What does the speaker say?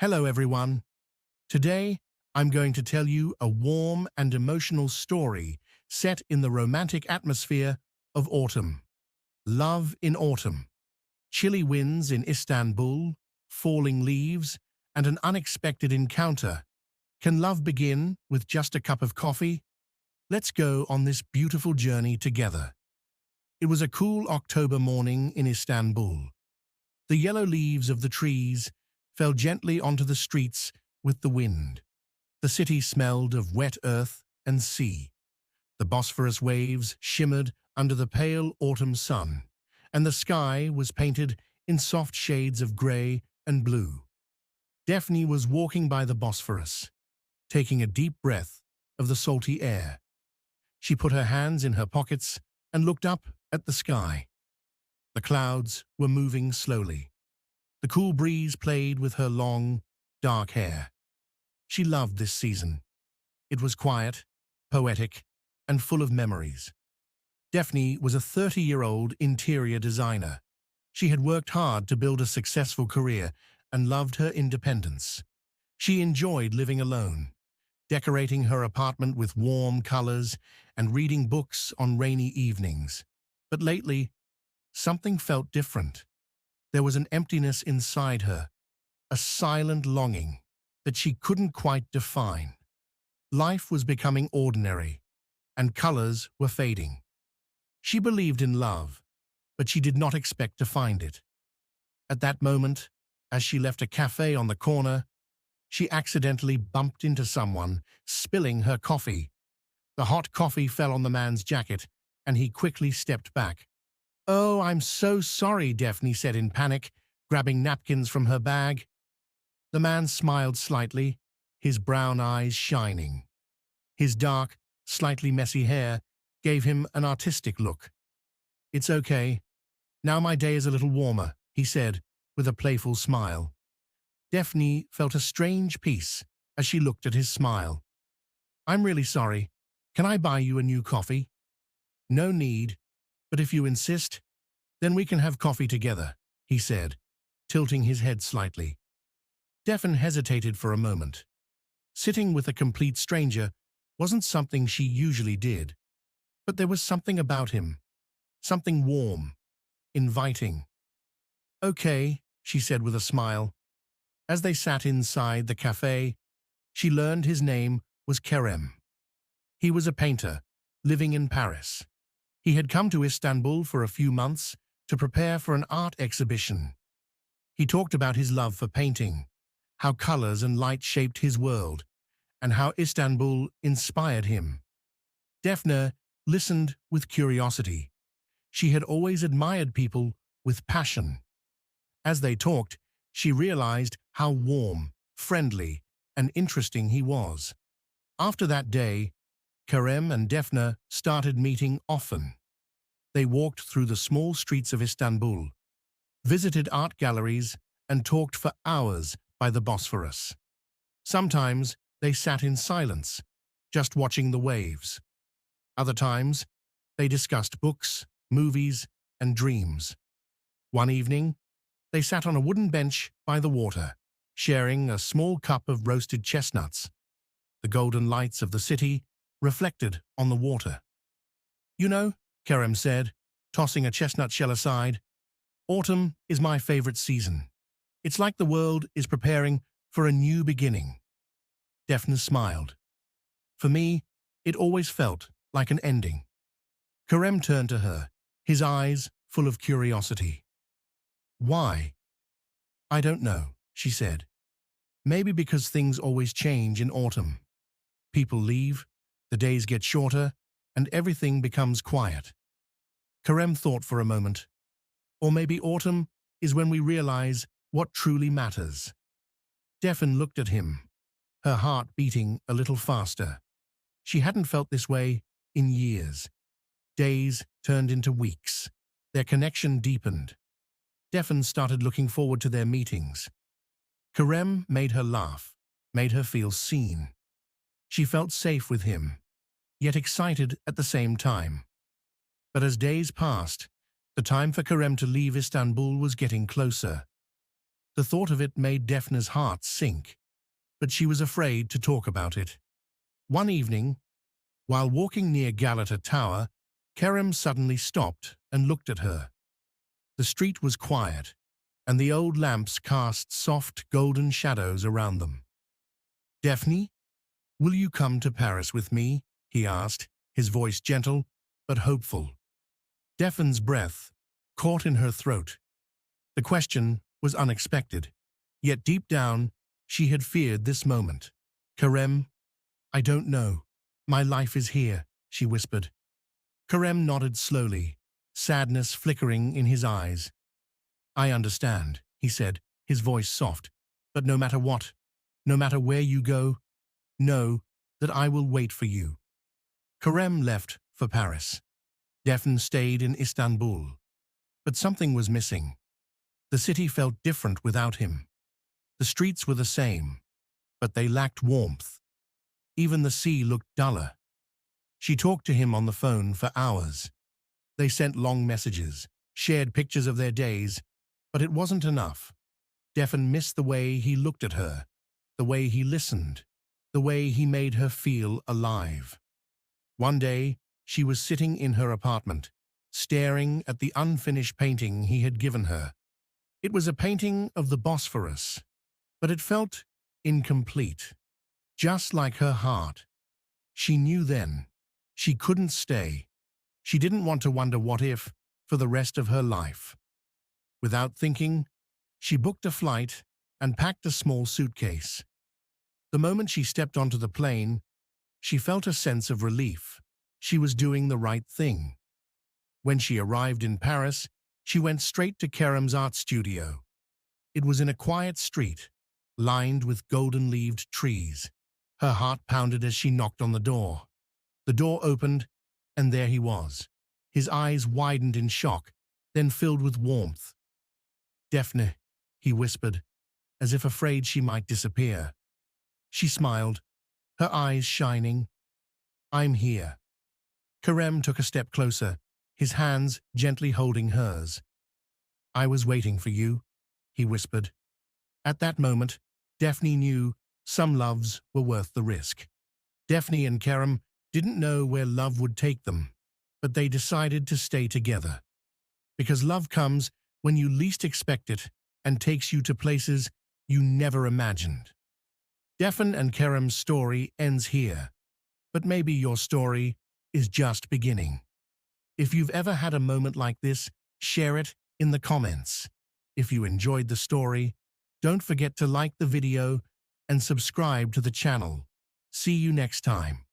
Hello, everyone. Today, I'm going to tell you a warm and emotional story set in the romantic atmosphere of autumn. Love in autumn. Chilly winds in Istanbul, falling leaves, and an unexpected encounter. Can love begin with just a cup of coffee? Let's go on this beautiful journey together. It was a cool October morning in Istanbul. The yellow leaves of the trees fell gently onto the streets with the wind. The city smelled of wet earth and sea. The Bosphorus waves shimmered under the pale autumn sun, and the sky was painted in soft shades of grey and blue. Defne was walking by the Bosphorus, taking a deep breath of the salty air. She put her hands in her pockets and looked up at the sky. The clouds were moving slowly. The cool breeze played with her long, dark hair. She loved this season. It was quiet, poetic, and full of memories. Defne was a 30-year-old interior designer. She had worked hard to build a successful career and loved her independence. She enjoyed living alone, decorating her apartment with warm colors and reading books on rainy evenings. But lately, something felt different. There was an emptiness inside her, a silent longing that she couldn't quite define. Life was becoming ordinary, and colors were fading. She believed in love, but she did not expect to find it. At that moment, as she left a cafe on the corner, she accidentally bumped into someone, spilling her coffee. The hot coffee fell on the man's jacket, and he quickly stepped back. "Oh, I'm so sorry," Defne said in panic, grabbing napkins from her bag. The man smiled slightly, his brown eyes shining. His dark, slightly messy hair gave him an artistic look. "It's okay. Now my day is a little warmer," he said, with a playful smile. Defne felt a strange peace as she looked at his smile. "I'm really sorry. Can I buy you a new coffee?" "No need. But if you insist, then we can have coffee together," he said, tilting his head slightly. Defne hesitated for a moment. Sitting with a complete stranger wasn't something she usually did, but there was something about him, something warm, inviting. "Okay," she said with a smile. As they sat inside the cafe, she learned his name was Kerem. He was a painter, living in Paris. He had come to Istanbul for a few months to prepare for an art exhibition. He talked about his love for painting, how colors and light shaped his world, and how Istanbul inspired him. Defne listened with curiosity. She had always admired people with passion. As they talked, she realized how warm, friendly, and interesting he was. After that day, Kerem and Defne started meeting often. They walked through the small streets of Istanbul, visited art galleries, and talked for hours by the Bosphorus. Sometimes they sat in silence, just watching the waves. Other times, they discussed books, movies, and dreams. One evening, they sat on a wooden bench by the water, sharing a small cup of roasted chestnuts. The golden lights of the city reflected on the water. "You know," Kerem said, tossing a chestnut shell aside, "autumn is my favorite season. It's like the world is preparing for a new beginning." Defne smiled. "For me, it always felt like an ending." Kerem turned to her, his eyes full of curiosity. "Why?" "I don't know," she said. "Maybe because things always change in autumn. People leave, the days get shorter, and everything becomes quiet." Kerem thought for a moment. Or maybe autumn is when we realize what truly matters. Defne looked at him, her heart beating a little faster. She hadn't felt this way in years. Days turned into weeks. Their connection deepened. Defne started looking forward to their meetings. Kerem made her laugh, made her feel seen. She felt safe with him, yet excited at the same time. But as days passed, the time for Kerem to leave Istanbul was getting closer. The thought of it made Defne's heart sink, but she was afraid to talk about it. One evening, while walking near Galata Tower, Kerem suddenly stopped and looked at her. The street was quiet, and the old lamps cast soft golden shadows around them. "Defne, will you come to Paris with me?" he asked, his voice gentle but hopeful. Defne's breath caught in her throat. The question was unexpected, yet deep down she had feared this moment. "Kerem, I don't know. My life is here," she whispered. Kerem nodded slowly, sadness flickering in his eyes. "I understand," he said, his voice soft, "but no matter what, no matter where you go, know that I will wait for you." Kerem left for Paris. Defne stayed in Istanbul. But something was missing. The city felt different without him. The streets were the same, but they lacked warmth. Even the sea looked duller. She talked to him on the phone for hours. They sent long messages, shared pictures of their days, but it wasn't enough. Defne missed the way he looked at her, the way he listened, the way he made her feel alive. One day, she was sitting in her apartment, staring at the unfinished painting he had given her. It was a painting of the Bosphorus, but it felt incomplete, just like her heart. She knew then she couldn't stay. She didn't want to wonder what if for the rest of her life. Without thinking, she booked a flight and packed a small suitcase. The moment she stepped onto the plane, she felt a sense of relief. She was doing the right thing. When she arrived in Paris, she went straight to Kerem's art studio. It was in a quiet street, lined with golden-leaved trees. Her heart pounded as she knocked on the door. The door opened, and there he was. His eyes widened in shock, then filled with warmth. "Defne," he whispered, as if afraid she might disappear. She smiled, her eyes shining. "I'm here." Kerem took a step closer, his hands gently holding hers. "I was waiting for you," he whispered. At that moment, Defne knew some loves were worth the risk. Defne and Kerem didn't know where love would take them, but they decided to stay together. Because love comes when you least expect it and takes you to places you never imagined. Defne and Kerem's story ends here, but maybe your story is just beginning. If you've ever had a moment like this, share it in the comments. If you enjoyed the story, don't forget to like the video and subscribe to the channel. See you next time.